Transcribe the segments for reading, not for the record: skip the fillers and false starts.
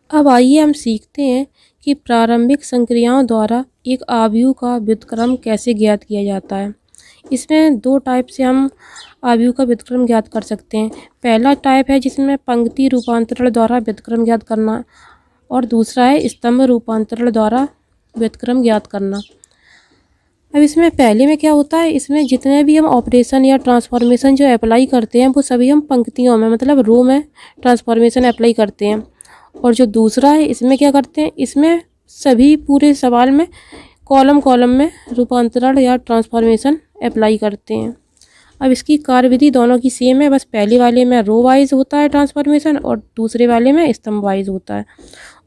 अब आइए हम सीखते हैं कि प्रारंभिक संक्रियाओं द्वारा एक आव्यूह का व्युत्क्रम कैसे ज्ञात किया जाता है। इसमें दो टाइप से हम आव्यूह का व्युत्क्रम ज्ञात कर सकते हैं। पहला टाइप है जिसमें पंक्ति रूपांतरण द्वारा व्युत्क्रम ज्ञात करना, और दूसरा है स्तंभ रूपांतरण द्वारा व्युत्क्रम ज्ञात करना। अब इसमें पहले में क्या होता है, इसमें जितने भी हम ऑपरेशन या ट्रांसफॉर्मेशन जो अप्लाई करते हैं वो सभी हम पंक्तियों में, मतलब रो में ट्रांसफॉर्मेशन अप्लाई करते हैं। और जो दूसरा है इसमें क्या करते हैं, इसमें सभी पूरे सवाल में कॉलम कॉलम में रूपांतरण या ट्रांसफॉर्मेशन अप्लाई करते हैं। अब इसकी कार्यविधि दोनों की सेम है, बस पहले वाले में रो वाइज होता है ट्रांसफॉर्मेशन और दूसरे वाले में स्तंभ वाइज होता है।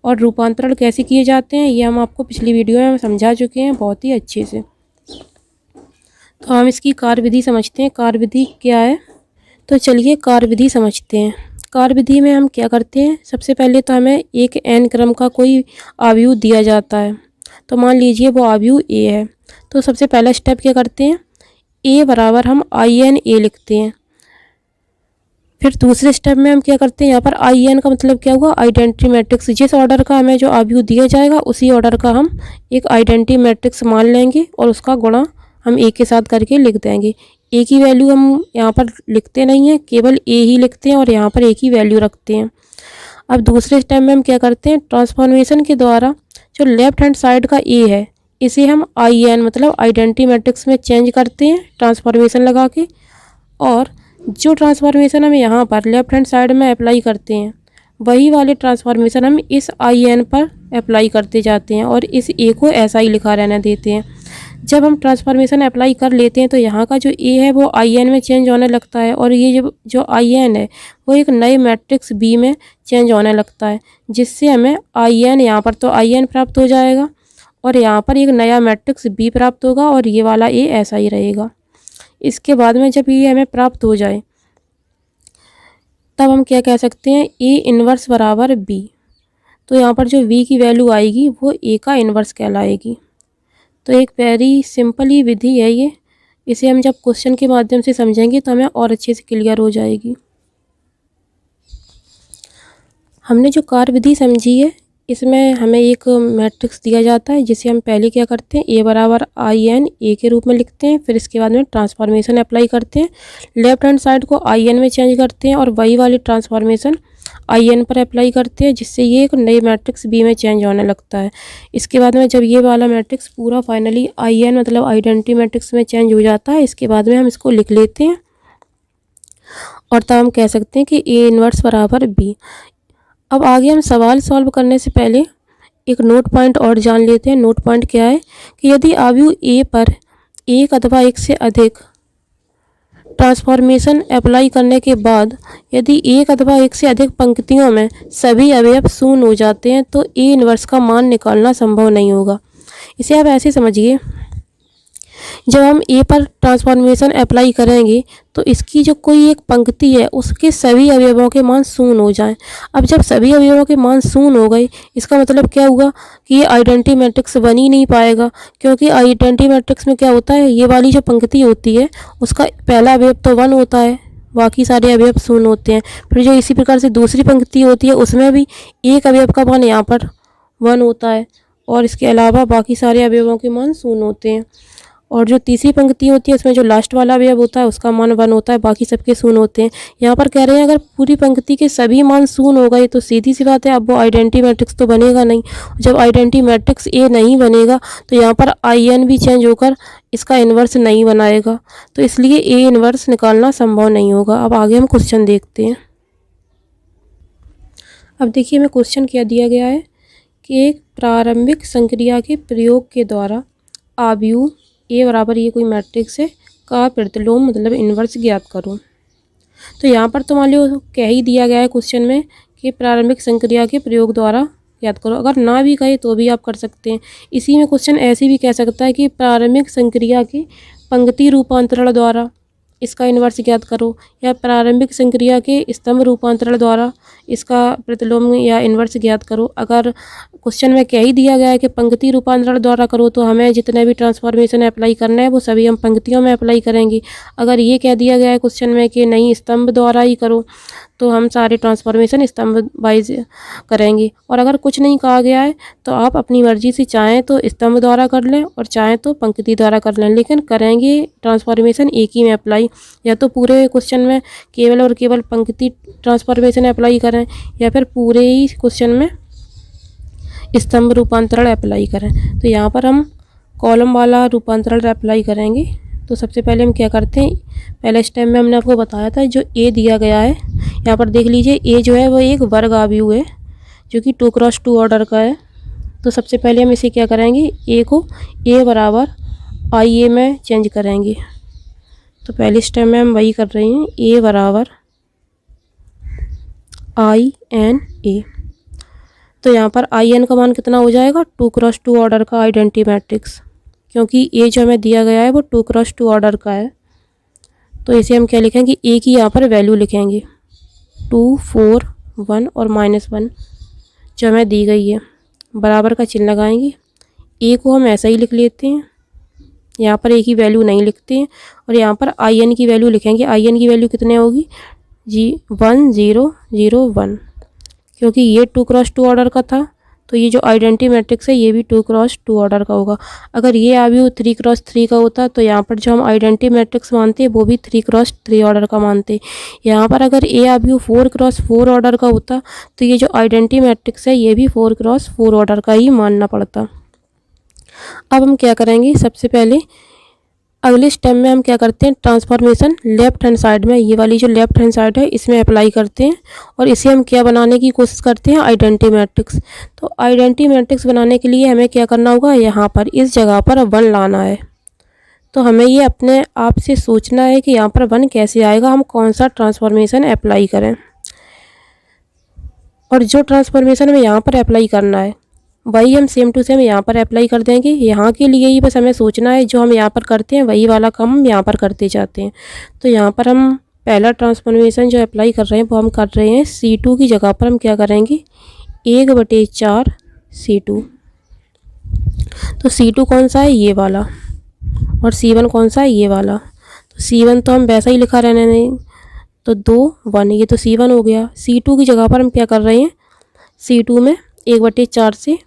और रूपांतरण कैसे किए जाते हैं ये हम आपको पिछली वीडियो में समझा चुके हैं बहुत ही अच्छे से। तो हम इसकी कार्यविधि समझते हैं, कार्यविधि क्या है। तो चलिए कार्यविधि समझते हैं। कार्यविधि में हम क्या करते हैं, सबसे पहले तो हमें एक n क्रम का कोई आव्यूह दिया जाता है। तो मान लीजिए वो आव्यूह a है, तो सबसे पहला स्टेप क्या करते हैं, a बराबर हम in a लिखते हैं। फिर दूसरे स्टेप में हम क्या करते हैं, यहाँ पर in का मतलब क्या हुआ, आइडेंटिटी मैट्रिक्स। जिस ऑर्डर का हमें जो आव्यूह दिया जाएगा उसी ऑर्डर का हम एक आइडेंटिटी मैट्रिक्स मान लेंगे और उसका गुणा हम a के साथ करके लिख देंगे। a की वैल्यू हम यहाँ पर लिखते नहीं हैं, केवल a ही लिखते हैं और यहाँ पर a की वैल्यू रखते हैं। अब दूसरे स्टेप में हम क्या करते हैं, ट्रांसफॉर्मेशन के द्वारा जो लेफ्ट हैंड साइड का a है इसे हम in मतलब आइडेंटिटी मैट्रिक्स में चेंज करते हैं ट्रांसफॉर्मेशन लगा के। और जो ट्रांसफॉर्मेशन हम यहाँ पर लेफ्ट हैंड साइड में अप्लाई करते हैं वही वाले ट्रांसफॉर्मेशन हम इस in पर अप्लाई करते जाते हैं और इस a को ऐसा ही लिखा रहने देते हैं। जब हम ट्रांसफॉर्मेशन अप्लाई कर लेते हैं तो यहाँ का जो a है वो in में चेंज होने लगता है और ये जो in है वो एक नए मैट्रिक्स b में चेंज होने लगता है, जिससे हमें in यहाँ पर तो in प्राप्त हो जाएगा और यहाँ पर एक नया मैट्रिक्स b प्राप्त होगा और ये वाला a ऐसा ही रहेगा। इसके बाद में जब ये हमें प्राप्त हो जाए तब हम क्या कह सकते हैं, a इन्वर्स बराबर b। तो यहाँ पर जो v की वैल्यू आएगी वो a का इन्वर्स कहलाएगी। तो एक वेरी सिंपल ही विधि है ये, इसे हम जब क्वेश्चन के माध्यम से समझेंगे तो हमें और अच्छे से क्लियर हो जाएगी। हमने जो कार्य विधि समझी है इसमें हमें एक मैट्रिक्स दिया जाता है जिसे हम पहले क्या करते हैं, a बराबर in a के रूप में लिखते हैं। फिर इसके बाद में ट्रांसफॉर्मेशन अप्लाई करते हैं, लेफ्ट हैंड साइड को in में चेंज करते हैं और वही वाली ट्रांसफॉर्मेशन in पर अप्लाई करते हैं, जिससे ये एक नई मैट्रिक्स b में चेंज होने लगता है। इसके बाद में जब ये वाला मैट्रिक्स पूरा फाइनली in मतलब आइडेंटिटी मैट्रिक्स में चेंज हो जाता है, इसके बाद में हम इसको लिख लेते हैं और तब हम कह सकते हैं कि a इन्वर्स बराबर b। अब आगे हम सवाल सॉल्व करने से पहले एक नोट पॉइंट और जान लेते हैं। नोट पॉइंट क्या है कि यदि आव्यूह a पर एक अथवा एक से अधिक ट्रांसफॉर्मेशन अप्लाई करने के बाद यदि एक अथवा एक से अधिक पंक्तियों में सभी अवयव शून्य हो जाते हैं तो a इन्वर्स का मान निकालना संभव नहीं होगा। इसे आप ऐसे समझिए, जब हम a पर ट्रांसफॉर्मेशन अप्लाई करेंगे तो इसकी जो कोई एक पंक्ति है उसके सभी अवयवों के मान शून्य हो जाएं। अब जब सभी अवयवों के मान शून्य हो गए इसका मतलब क्या हुआ कि ये आइडेंटिटी मैट्रिक्स बन ही नहीं पाएगा, क्योंकि आइडेंटिटी मैट्रिक्स में क्या होता है, ये वाली जो पंक्ति होती है उसका पहला अवयव तो 1 होता है, बाकी सारे अवयव शून्य होते हैं। फिर जो इसी प्रकार से दूसरी पंक्ति होती है उसमें भी एक अवयव का मान यहाँ पर 1 होता है और इसके अलावा बाकी सारे अवयवों के मान शून्य होते हैं। और जो तीसरी पंक्ति होती है उसमें जो लास्ट वाला अवयव होता है उसका मान 1 होता है, बाकी सबके शून्य होते हैं। यहाँ पर कह रहे हैं अगर पूरी पंक्ति के सभी मान शून्य हो गए तो सीधी सी बात है अब वो आइडेंटिटी मैट्रिक्स तो बनेगा नहीं। जब आइडेंटिटी मैट्रिक्स ए नहीं बनेगा तो यहाँ पर in भी चेंज होकर इसका इन्वर्स नहीं बनाएगा, तो इसलिए ए इन्वर्स निकालना संभव नहीं होगा। अब आगे हम क्वेश्चन देखते हैं। अब देखिए हमें क्वेश्चन क्या दिया गया है कि एक प्रारंभिक संक्रिया के प्रयोग के द्वारा आव्यूह a बराबर ये कोई मैट्रिक्स है का प्रतिलोम मतलब इन्वर्स ज्ञात करो। तो यहाँ पर तो मान लो कह ही दिया गया है क्वेश्चन में कि प्रारंभिक संक्रिया के प्रयोग द्वारा ज्ञात करो, अगर ना भी कहे तो भी आप कर सकते हैं। इसी में क्वेश्चन ऐसे भी कह सकता है कि प्रारंभिक संक्रिया के पंक्ति रूपांतरण द्वारा इसका इन्वर्स ज्ञात करो, या प्रारंभिक संक्रिया के स्तंभ रूपांतरण द्वारा इसका प्रतिलोम या इन्वर्स ज्ञात करो। अगर क्वेश्चन में क्या ही दिया गया है कि पंक्ति रूपांतरण द्वारा करो तो हमें जितने भी ट्रांसफॉर्मेशन अप्लाई करना है वो सभी हम पंक्तियों में अप्लाई करेंगे। अगर ये कह दिया गया है क्वेश्चन में कि नहीं स्तंभ द्वारा ही करो तो हम सारे ट्रांसफॉर्मेशन स्तंभ वाइज करेंगे। और अगर कुछ नहीं कहा गया है तो आप अपनी मर्जी से चाहें तो स्तंभ द्वारा कर लें और चाहें तो पंक्ति द्वारा कर लें, लेकिन करेंगे ट्रांसफॉर्मेशन एक ही में अप्लाई। या तो पूरे क्वेश्चन में केवल और केवल पंक्ति ट्रांसफॉर्मेशन अप्लाई करें या फिर पूरे ही क्वेश्चन में स्तंभ रूपांतरण अप्लाई करें। तो यहाँ पर हम कॉलम वाला रूपांतरण अप्लाई करेंगे। तो सबसे पहले हम क्या करते हैं, पहले स्टेप में हमने आपको बताया था जो ए दिया गया है, यहाँ पर देख लीजिए ए जो है वो एक वर्ग आव्यूह है जो कि 2x2 ऑर्डर का है। तो सबसे पहले हम इसे क्या करेंगे, ए को ए बराबर आई ए में चेंज करेंगे। तो पहले स्टेप में हम वही कर रहे हैं, ए बराबर आई एन ए। तो यहाँ पर आई एन का मान कितना हो जाएगा, 2x2 ऑर्डर का आइडेंटिटी मैट्रिक्स, क्योंकि ए जो हमें दिया गया है वो 2x2 ऑर्डर का है। तो इसे हम क्या लिखेंगे, ए की यहाँ पर वैल्यू लिखेंगे 2, 4, 1 और -1 जो हमें दी गई है, बराबर का चिन्ह लगाएंगे। ए को हम ऐसा ही लिख लेते हैं, यहाँ पर ए की वैल्यू नहीं लिखते हैं। और यहाँ पर आई एन की वैल्यू लिखेंगे। आई एन की वैल्यू कितने होगी 1 0 0 1, क्योंकि ये 2x2 ऑर्डर का था तो ये जो आइडेंटिटी मैट्रिक्स है ये भी 2x2 ऑर्डर का होगा। अगर ये आव्यूह 3x3 का होता तो यहाँ पर जो हम आइडेंटिटी मैट्रिक्स मानते हैं वो भी 3x3 ऑर्डर का मानते। यहाँ पर अगर ए आव्यूह 4x4 ऑर्डर का होता तो ये जो आइडेंटिटी मैट्रिक्स है ये भी 4x4 ऑर्डर का ही मानना पड़ता। अब हम क्या करेंगे, सबसे पहले अगले स्टेप में हम क्या करते हैं, ट्रांसफॉर्मेशन लेफ्ट हैंड साइड में, ये वाली जो लेफ्ट हैंड साइड है इसमें अप्लाई करते हैं और इसे हम क्या बनाने की कोशिश करते हैं, आइडेंटिटी मैट्रिक्स। तो आइडेंटिटी मैट्रिक्स बनाने के लिए हमें क्या करना होगा, यहाँ पर इस जगह पर 1 लाना है। तो हमें ये अपने आप से सोचना है कि यहाँ पर 1 कैसे आएगा, हम कौन सा ट्रांसफॉर्मेशन अप्लाई करें। और जो ट्रांसफॉर्मेशन हमें यहाँ पर अप्लाई करना है वही हम सेम टू सेम यहाँ पर अप्लाई कर देंगे। यहाँ के लिए ही बस हमें सोचना है, जो हम यहाँ पर करते हैं वही वाला काम हम यहाँ पर करते जाते हैं। तो यहाँ पर हम पहला ट्रांसफॉर्मेशन जो अप्लाई कर रहे हैं वो हम कर रहे हैं C2 की जगह पर हम क्या करेंगे, 1/4 C2। तो C2 कौन सा है, ये वाला, और C1 कौन सा है, ये वाला। तो C1 तो हम वैसा ही लिखा रहने नहीं, तो 2 1 ये तो C1 हो गया। C2 की जगह पर हम क्या कर रहे हैं, C2 में 1/4 से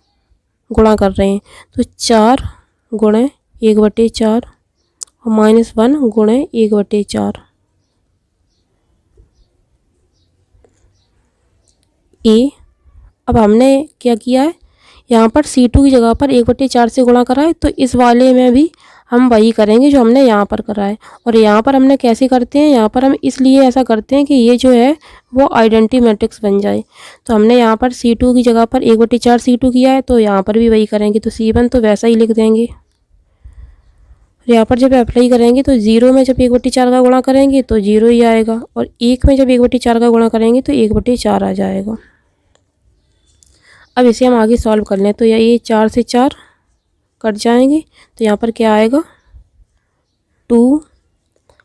गुणा कर रहे हैं। तो 4 गुणे 1/4 और -1 गुणे 1/4 ए। अब हमने क्या किया है, यहाँ पर C2 की जगह पर 1/4 से गुणा करा है, तो इस वाले में भी हम वही करेंगे जो हमने यहाँ पर करा है। और यहाँ पर हमने कैसे करते हैं, यहाँ पर हम इसलिए ऐसा करते हैं कि ये जो है वो आइडेंटिटी मैट्रिक्स बन जाए। तो हमने यहाँ पर C2 की जगह पर 1/4 C2 किया है, तो यहाँ पर भी वही करेंगे। तो C1 तो वैसा ही लिख देंगे। यहाँ पर जब अप्लाई करेंगे तो 0 में जब 1/4 का गुणा करेंगे तो 0 ही आएगा, और 1 में जब 1/4 का गुणा करेंगे तो 1/4 आ जाएगा। अब इसे हम आगे सॉल्व कर लें। तो ये 4 से 4 कट जाएंगे, तो यहाँ पर क्या आएगा 2,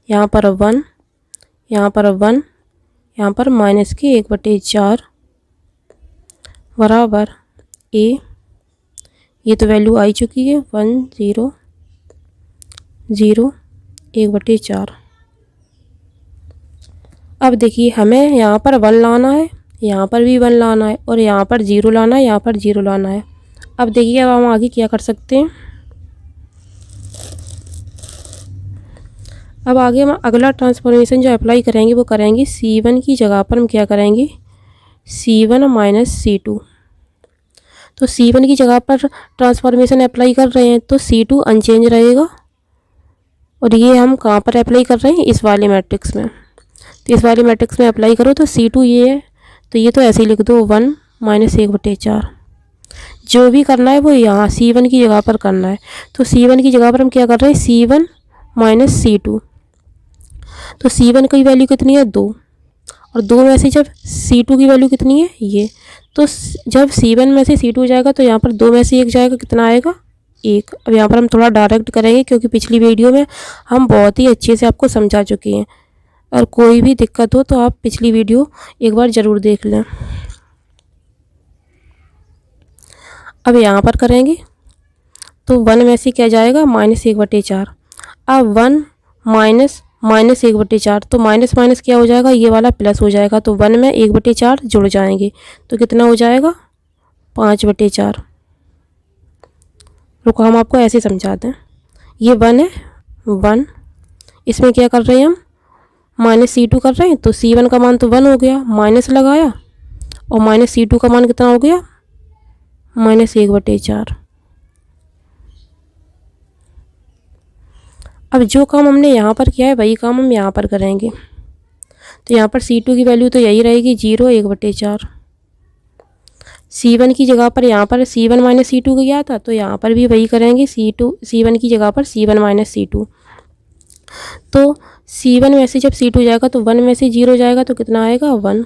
यहाँ पर 1, यहाँ पर 1, यहाँ पर -1/4 बराबर ए। ये तो वैल्यू आई चुकी है 1 0 0 1/4। अब देखिए हमें यहाँ पर 1 लाना है, यहाँ पर भी 1 लाना है, और यहाँ पर 0 लाना है, यहाँ पर 0 लाना है। अब देखिए अब हम आगे क्या कर सकते हैं। अब आगे हम अगला ट्रांसफॉर्मेशन जो अप्लाई करेंगे वो करेंगे C1 की जगह पर हम क्या करेंगे, C1 - C2। तो C1 की जगह पर ट्रांसफॉर्मेशन अप्लाई कर रहे हैं तो C2 अनचेंज रहेगा, और ये हम कहाँ पर अप्लाई कर रहे हैं, इस वाले मैट्रिक्स में। तो इस वाले मैट्रिक्स में अप्लाई करो तो C2 ये है, तो ये तो ऐसे ही लिख दो 1 - 1/4। जो भी करना है वो यहाँ C1 की जगह पर करना है। तो C1 की जगह पर हम क्या कर रहे हैं, C1 - C2। तो C1 की वैल्यू कितनी है 2, और 2 में से जब C2 की वैल्यू कितनी है ये, तो जब C1 में से C2 जाएगा तो यहाँ पर 2 में से 1 जाएगा, कितना आएगा 1। अब यहाँ पर हम थोड़ा डायरेक्ट करेंगे क्योंकि पिछली वीडियो में हम बहुत ही अच्छे से आपको समझा चुके हैं, और कोई भी दिक्कत हो तो आप पिछली वीडियो एक बार ज़रूर देख लें। अब यहाँ पर करेंगे तो 1 में से क्या जाएगा, -1/4। अब 1 - -1/4, तो माइनस माइनस क्या हो जाएगा, ये वाला प्लस हो जाएगा, तो 1 में 1/4 जुड़ जाएंगे, तो कितना हो जाएगा 5/4। रुको हम आपको ऐसे समझाते हैं। ये 1 है, 1, इसमें क्या कर रहे हैं हम, -C2 कर रहे हैं, तो C1 का मान तो 1 हो गया, माइनस लगाया और -C2 का मान कितना हो गया, -1/4। अब जो काम हमने यहाँ पर किया है वही काम हम यहाँ पर करेंगे। तो यहाँ पर C2 की वैल्यू तो यही रहेगी 0, 1/4। C1 की जगह पर यहाँ पर C1 - C2 गया था, तो यहाँ पर भी वही करेंगे, C1 की जगह पर C1 - C2। तो C1 में से जब C2 जाएगा तो 1 में से 0 जाएगा, तो कितना आएगा 1,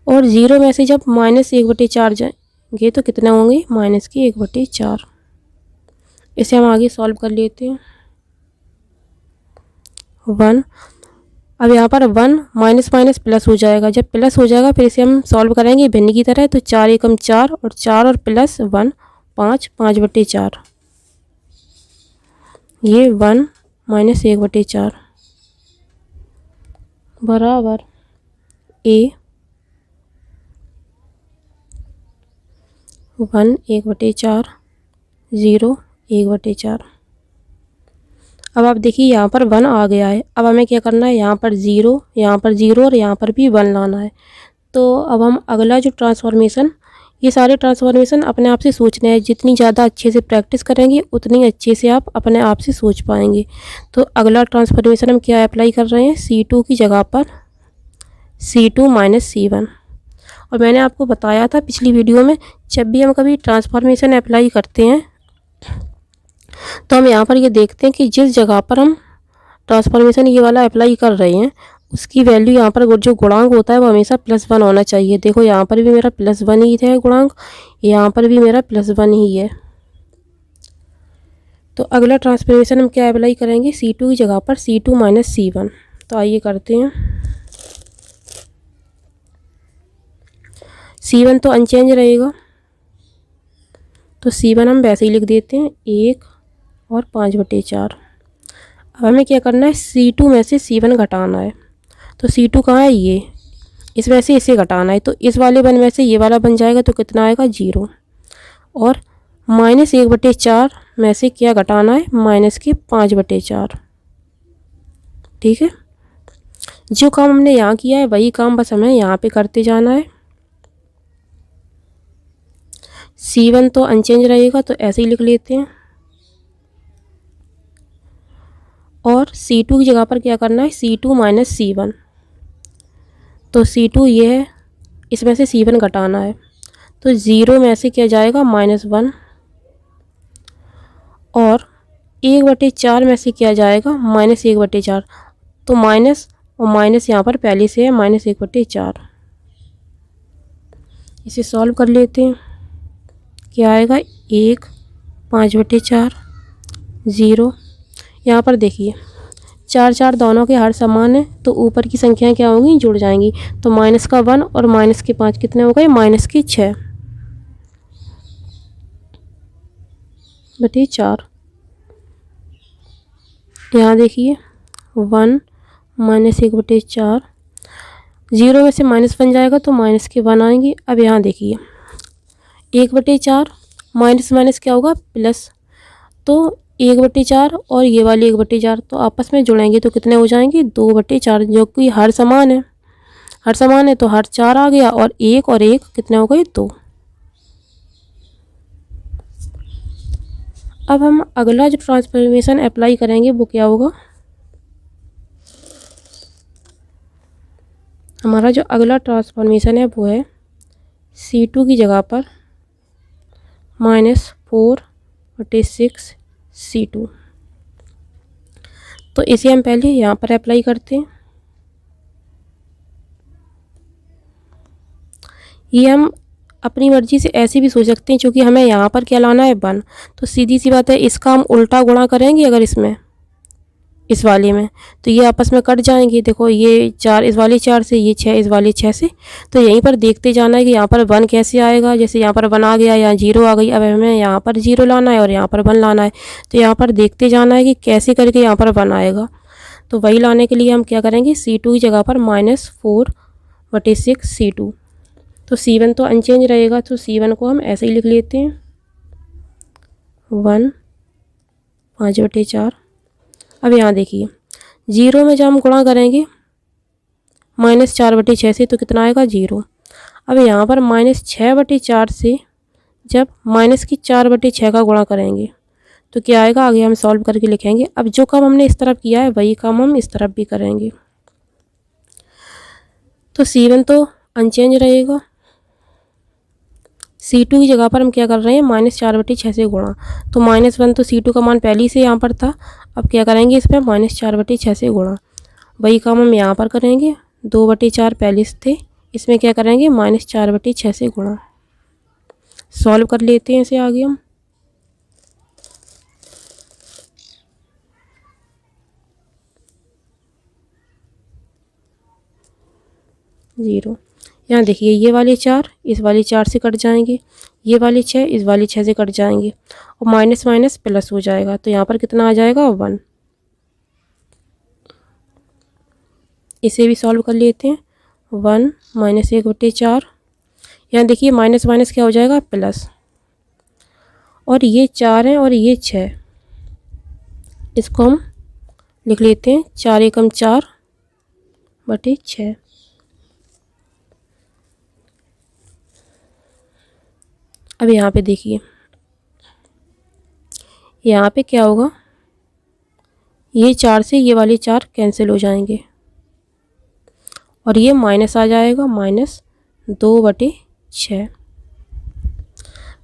और 0 में से जब -1/4 जाएंगे तो कितना होंगे, -1/4। इसे हम आगे सॉल्व कर लेते हैं। 1, अब यहाँ पर 1 माइनस माइनस प्लस हो जाएगा, जब प्लस हो जाएगा फिर इसे हम सॉल्व करेंगे भिन्न की तरह, तो 4 एकम 4 और 4 और प्लस 1 5, 5/4। ये 1 - 1/4 बराबर A 1 1/4 0 1/4। अब आप देखिए यहाँ पर 1 आ गया है। अब हमें क्या करना है, यहाँ पर 0, यहाँ पर 0 और यहाँ पर भी 1 लाना है। तो अब हम अगला जो ट्रांसफॉर्मेशन, ये सारे ट्रांसफॉर्मेशन अपने आप से सोचने हैं, जितनी ज़्यादा अच्छे से प्रैक्टिस करेंगे उतनी अच्छे से आप अपने आप से सोच पाएंगे। तो अगला ट्रांसफॉर्मेशन हम क्या अप्लाई कर रहे हैं, C2 की जगह पर C2 - C1। और मैंने आपको बताया था पिछली वीडियो में, जब भी हम कभी ट्रांसफॉर्मेशन अप्लाई करते हैं तो हम यहाँ पर ये देखते हैं कि जिस जगह पर हम ट्रांसफॉर्मेशन ये वाला अप्लाई कर रहे हैं उसकी वैल्यू यहाँ पर जो गुणांक होता है वो हमेशा +1 होना चाहिए। देखो यहाँ पर भी मेरा +1 ही है गुणांक, यहाँ पर भी मेरा +1 ही है। तो अगला ट्रांसफॉर्मेशन हम क्या अप्लाई करेंगे, C2 की जगह पर C2 - C1। तो आइए करते हैं। C1 तो अनचेंज रहेगा, तो C1 हम वैसे ही लिख देते हैं 1 और 5/4। अब हमें क्या करना है, C2 में से C1 घटाना है। तो C2 कहाँ है, ये, इसमें से इसे घटाना है, तो इस वाले 1 में से ये वाला बन जाएगा, तो कितना आएगा 0। और -1/4 में से क्या घटाना है, -5/4। ठीक है, जो काम हमने यहाँ किया है वही काम बस हमें यहाँ पे करते जाना है। C1 तो अनचेंज रहेगा, तो ऐसे ही लिख लेते हैं। और C2 की जगह पर क्या करना है, C2 - C1। तो C2 ये है, इसमें से C1 घटाना है, तो 0 में से क्या जाएगा -1, और 1/4 में से क्या जाएगा -1/4। तो माइनस और माइनस यहाँ पर पहले से है, -1/4। इसे सॉल्व कर लेते हैं। क्या आएगा, 1 5/4 0। यहाँ पर देखिए 4 4 दोनों के हर समान है, तो ऊपर की संख्याएं क्या होंगी, जुड़ जाएंगी। तो माइनस का 1 और माइनस के 5 कितने हो गए, -6/4। यहाँ देखिए 1 -1/4, 0 में से -1 जाएगा तो माइनस के 1 आएंगे। अब यहाँ देखिए 1/4 माइनस माइनस क्या होगा, प्लस। तो 1/4 और ये वाली 1/4 तो आपस में जुड़ेंगे, तो कितने हो जाएंगे, 2/4, जो कि हर समान है, हर समान है, तो हर 4 आ गया, और 1 कितने हो गए, 2। अब हम अगला जो ट्रांसफॉर्मेशन अप्लाई करेंगे वो क्या होगा, हमारा जो अगला ट्रांसफॉर्मेशन है वो है C2 की जगह पर -4/6 C2। तो इसे हम पहले यहाँ पर अप्लाई करते हैं। ये हम अपनी मर्जी से ऐसे भी सोच सकते हैं, क्योंकि हमें यहाँ पर क्या लाना है, 1। तो सीधी सी बात है, इसका हम उल्टा गुणा करेंगे अगर इस वाले में, तो ये आपस में कट जाएंगे। देखो ये 4 इस वाले 4 से, ये 6 इस वाले 6 से। तो यहीं पर देखते जाना है कि यहाँ पर 1 कैसे आएगा। जैसे यहाँ पर 1 आ गया, यहाँ 0 आ गई। अब हमें यहाँ पर 0 लाना है और यहाँ पर 1 लाना है। तो यहाँ पर देखते जाना है कि कैसे करके यहाँ पर 1 आएगा। तो वही लाने के लिए हम क्या करेंगे, C2 की जगह पर -4/6 C2। तो C1 तो अनचेंज रहेगा, तो C1 को हम ऐसे ही लिख लेते हैं 1 5/4। अब यहाँ देखिए 0 में जब हम गुणा करेंगे -4/6 से तो कितना आएगा 0। अब यहाँ पर -6/4 से जब -4/6 का गुणा करेंगे तो क्या आएगा, आगे हम सॉल्व करके लिखेंगे। अब जो काम हमने इस तरफ किया है वही काम हम इस तरफ भी करेंगे। तो C1 तो अनचेंज रहेगा, C2 की जगह पर हम क्या कर रहे हैं, -4/6 से गुणा। तो -1 तो C2 का मान पहले से यहाँ पर था। अब क्या करेंगे, इसमें -4/6 से गुणा। वही काम हम यहाँ पर करेंगे, 2/4 पहले से थे, इसमें क्या करेंगे -4/6 से गुणा। सॉल्व कर लेते हैं इसे आगे हम। ज़ीरो। यहाँ देखिए ये वाले 4 इस वाले 4 से कट जाएंगे, ये वाले 6 इस वाले 6 से कट जाएंगे और माइनस माइनस प्लस हो जाएगा। तो यहाँ पर कितना आ जाएगा 1। इसे भी सॉल्व कर लेते हैं। 1 -1/4। यहाँ देखिए माइनस माइनस क्या हो जाएगा, प्लस। और ये 4 है और ये 6, इसको हम लिख लेते हैं 4 एकम 4/6। अब यहाँ पे देखिए यहाँ पे क्या होगा, ये 4 से ये वाले 4 कैंसिल हो जाएंगे और ये माइनस आ जाएगा -2/6।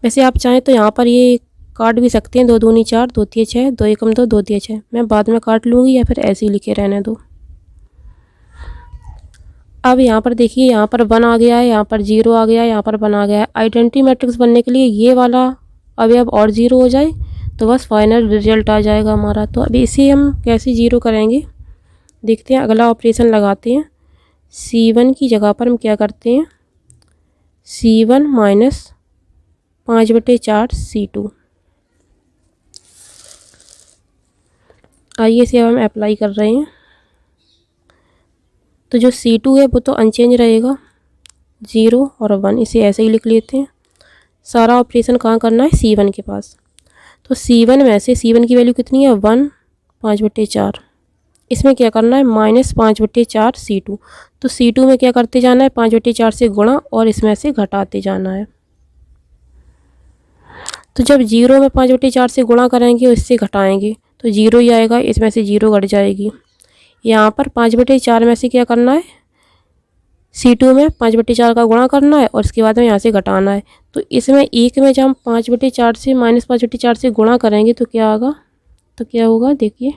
वैसे आप चाहें तो यहाँ पर ये काट भी सकते हैं, 2 दूनी 4 2 तिये 6 2 एकम 2 2 तिये 6। मैं बाद में काट लूँगी या फिर ऐसे ही लिखे रहने दो। अब यहाँ पर देखिए यहाँ पर 1 आ गया है, यहाँ पर 0 आ गया है, यहाँ पर 1 आ गया है। आइडेंटिटी मैट्रिक्स बनने के लिए ये वाला अवयव और 0 हो जाए तो बस फाइनल रिजल्ट आ जाएगा हमारा। तो अभी इसे हम कैसे 0 करेंगे देखते हैं। अगला ऑपरेशन लगाते हैं। C1 की जगह पर हम क्या करते हैं, C1 -5/4 C2। आइए इसे हम अप्लाई कर रहे हैं। तो जो C2 है वो तो अनचेंज रहेगा, 0 और 1 इसे ऐसे ही लिख लेते हैं। सारा ऑपरेशन कहाँ करना है, C1 के पास। तो C1 में से C1 की वैल्यू कितनी है 1 5/4। इसमें क्या करना है -5/4 C2। तो C2 में क्या करते जाना है, 5/4 से गुणा और इसमें से घटाते जाना है। तो जब 0 में 5/4 से गुणा करेंगे और इससे घटाएंगे तो 0 ही आएगा, इसमें से 0 घट जाएगी। यहाँ पर 5/4 में से क्या करना है, C2 में 5/4 का गुणा करना है और इसके बाद में यहाँ से घटाना है। तो इसमें एक में जब हम 5/4 से -5/4 से गुणा करेंगे तो क्या आएगा, तो क्या होगा देखिए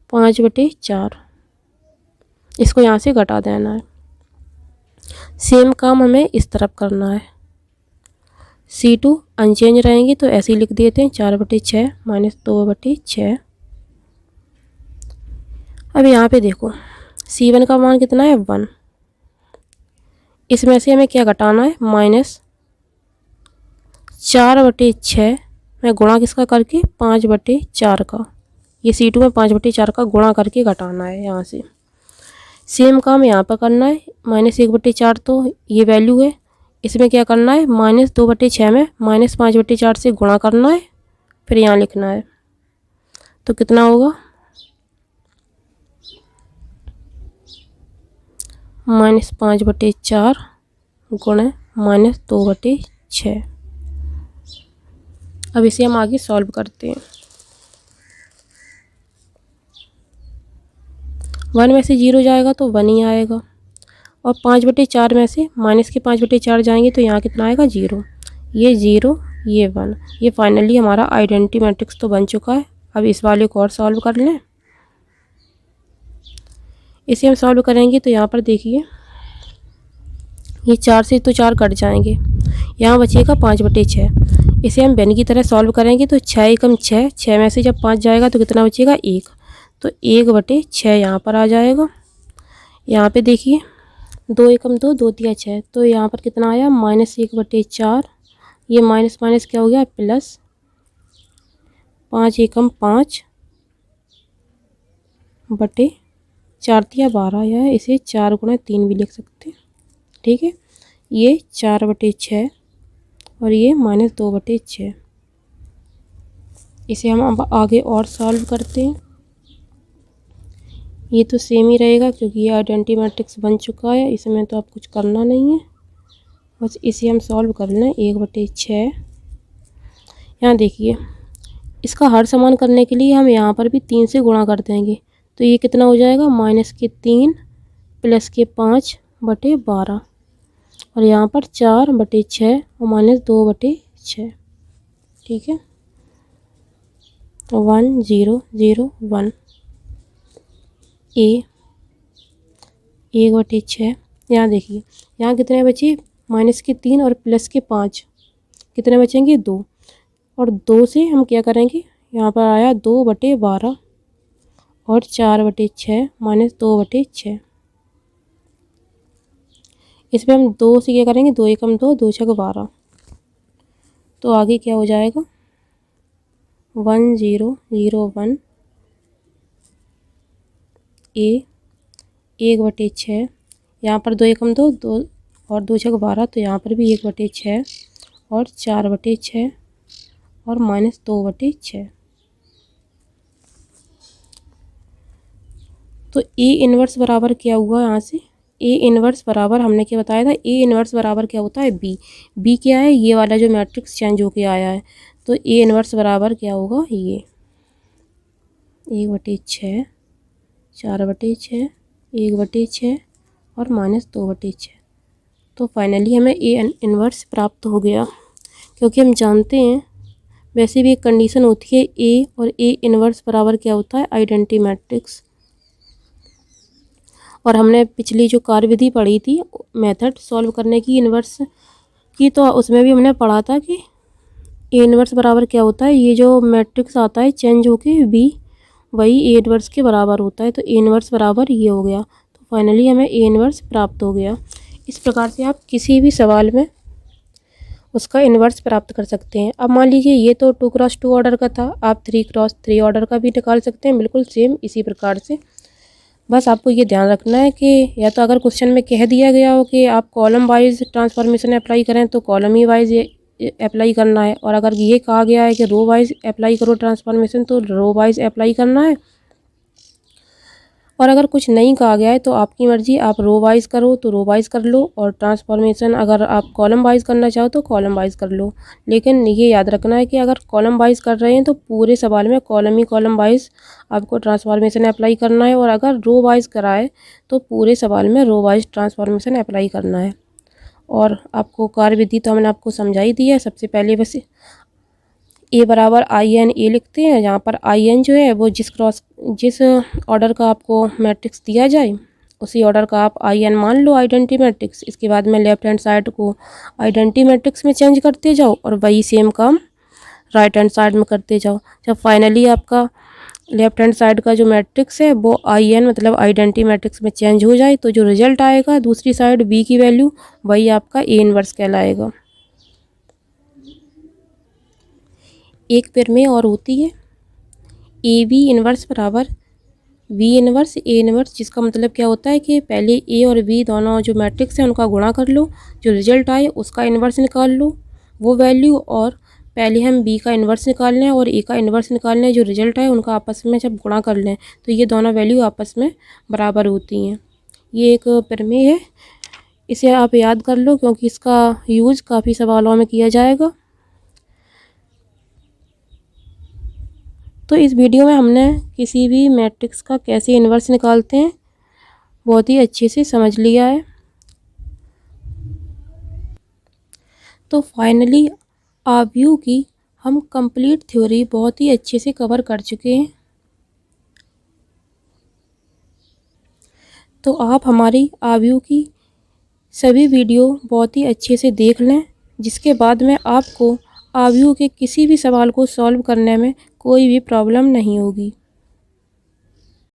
5/4। इसको यहाँ से घटा देना है। सेम काम हमें इस तरफ करना है। C2 अनचेंज रहेंगे तो ऐसे ही लिख देते हैं 4/6 -2/6। अब यहाँ पे देखो C1 का मान कितना है 1। इसमें से हमें क्या घटाना है, -4/6 में गुणा किसका करके 5/4 का। ये C2 में 5/4 का गुणा करके घटाना है यहाँ से। सेम काम यहाँ पर करना है। -1/4 तो ये वैल्यू है, इसमें क्या करना है -2/6 में -5/4 से गुणा करना है, फिर यहाँ लिखना है। तो कितना होगा -5/4 गुणे -2/6। अब इसे हम आगे सॉल्व करते हैं। 1 में से 0 जाएगा तो 1 ही आएगा और 5/4 में से माइनस के 5/4 जाएंगे तो यहाँ कितना आएगा 0। ये 0 ये 1। ये फाइनली हमारा आइडेंटिटी मैट्रिक्स तो बन चुका है। अब इस वाले को और सॉल्व कर लें। इसे हम सॉल्व करेंगे तो यहाँ पर देखिए ये 4 से तो 4 कट जाएंगे, यहाँ बचेगा 5/6। इसे हम बेन की तरह सॉल्व करेंगे तो 6 एकम 6, 6 में से जब 5 जाएगा तो कितना बचेगा 1। तो 1/6 यहाँ पर आ जाएगा। यहाँ पे देखिए 2 एकम 2, 2 तिया 6, तो यहाँ पर कितना आया -1/4। ये माइनस माइनस क्या हो गया प्लस, 5 एकम 5/4 तिया 12, या इसे 4 × 3 भी लिख सकते हैं। ठीक है, ये 4/6 और ये -2/6। इसे हम अब आगे और सॉल्व करते हैं। ये तो सेम ही रहेगा क्योंकि ये आइडेंटिटी मैट्रिक्स बन चुका है, इसमें तो अब कुछ करना नहीं है, बस इसे हम सॉल्व कर लें। 1/6 यहाँ देखिए, इसका हर समान करने के लिए हम यहाँ पर भी 3 से गुणा कर देंगे, तो ये कितना हो जाएगा -3 + 5/12, और यहाँ पर 4/6 और -2/6। ठीक है, 1 0 0 1 A 1/6। यहाँ देखिए, यहाँ कितने बचे -3 और +5, कितने बचेंगे 2, और 2 से हम क्या करेंगे, यहाँ पर आया 2/12 और 4/6 -2/6। इसमें हम 2 से क्या करेंगे, 2 एकम 2, 2 छक 12, तो आगे क्या हो जाएगा 1 0 0 1 A 1/6। यहाँ पर 2 एकम 2, 2 और 2 छक 12, तो यहाँ पर भी 1/6 और 4/6 और -2/6। तो A इन्वर्स बराबर क्या हुआ, यहाँ से A इन्वर्स बराबर हमने क्या बताया था, A इन्वर्स बराबर क्या होता है B क्या है, ये वाला जो मैट्रिक्स चेंज होके आया है, तो A इन्वर्स बराबर क्या होगा, ये 1/6 4/6 1/6 और -2/6। तो फाइनली हमें A इन्वर्स प्राप्त हो गया, क्योंकि हम जानते हैं वैसे भी एक कंडीशन होती है A और A इन्वर्स बराबर क्या होता है, आइडेंटिटी मैट्रिक्स। और हमने पिछली जो कार्यविधि पढ़ी थी मेथड सॉल्व करने की इन्वर्स की, तो उसमें भी हमने पढ़ा था कि A इन्वर्स बराबर क्या होता है, ये जो मैट्रिक्स आता है चेंज होके B, वही A इन्वर्स के बराबर होता है। तो A इन्वर्स बराबर ये हो गया, तो फाइनली हमें A इन्वर्स प्राप्त हो गया। इस प्रकार से आप किसी भी सवाल में उसका इन्वर्स प्राप्त कर सकते हैं। अब मान लीजिए ये तो 2x2 ऑर्डर का था, आप 3x3 ऑर्डर का भी निकाल सकते हैं, बिल्कुल सेम इसी प्रकार से। बस आपको ये ध्यान रखना है कि या तो अगर क्वेश्चन में कह दिया गया हो कि आप कॉलम वाइज ट्रांसफॉर्मेशन अप्लाई करें तो कॉलम ही वाइज अप्लाई करना है, और अगर ये कहा गया है कि रो वाइज अप्लाई करो ट्रांसफॉर्मेशन तो रो वाइज अप्लाई करना है, और अगर कुछ नहीं कहा गया है तो आपकी मर्जी, आप रो वाइज करो तो रो वाइज कर लो, और ट्रांसफॉर्मेशन अगर आप कॉलम वाइज करना चाहो तो कॉलम वाइज कर लो। लेकिन ये याद रखना है कि अगर कॉलम वाइज कर रहे हैं तो पूरे सवाल में कॉलम ही कॉलम वाइज आपको ट्रांसफॉर्मेशन अप्लाई करना है, और अगर रो वाइज कराए तो पूरे सवाल में रो वाइज ट्रांसफॉर्मेशन अप्लाई करना है। और आपको कार्यविधि तो हमने आपको समझा ही दी है। सबसे पहले बस A बराबर IN A लिखते हैं। यहाँ पर IN जो है वो जिस ऑर्डर का आपको मैट्रिक्स दिया जाए उसी ऑर्डर का आप IN मान लो आइडेंटिटी मैट्रिक्स। इसके बाद में लेफ्ट हैंड साइड को आइडेंटिटी मैट्रिक्स में चेंज करते जाओ और वही सेम काम राइट हैंड साइड में करते जाओ। जब फाइनली आपका लेफ्ट हैंड साइड का जो मैट्रिक्स है वो IN मतलब आइडेंटिटी मैट्रिक्स में चेंज हो जाए तो जो रिजल्ट आएगा दूसरी साइड B की वैल्यू वही आपका A इन्वर्स कहलाएगा। एक प्रमेय और होती है AB इन्वर्स बराबर V इन्वर्स A इन्वर्स, जिसका मतलब क्या होता है कि पहले A और B दोनों जो मैट्रिक्स हैं उनका गुणा कर लो, जो रिजल्ट आए उसका इन्वर्स निकाल लो वो वैल्यू, और पहले हम B का इन्वर्स निकाल लें और A का इन्वर्स निकाल लें, जो रिजल्ट आए उनका आपस में जब गुणा कर लें तो ये दोनों वैल्यू आपस में बराबर होती हैं। ये एक प्रमेय है, इसे आप याद कर लो क्योंकि इसका यूज़ काफ़ी सवालों में किया जाएगा। तो इस वीडियो में हमने किसी भी मैट्रिक्स का कैसे इन्वर्स निकालते हैं बहुत ही अच्छे से समझ लिया है। तो फाइनली आव्यूह की हम कंप्लीट थ्योरी बहुत ही अच्छे से कवर कर चुके हैं। तो आप हमारी आव्यूह की सभी वीडियो बहुत ही अच्छे से देख लें, जिसके बाद में आपको आव्यूह के किसी भी सवाल को सॉल्व करने में कोई भी प्रॉब्लम नहीं होगी।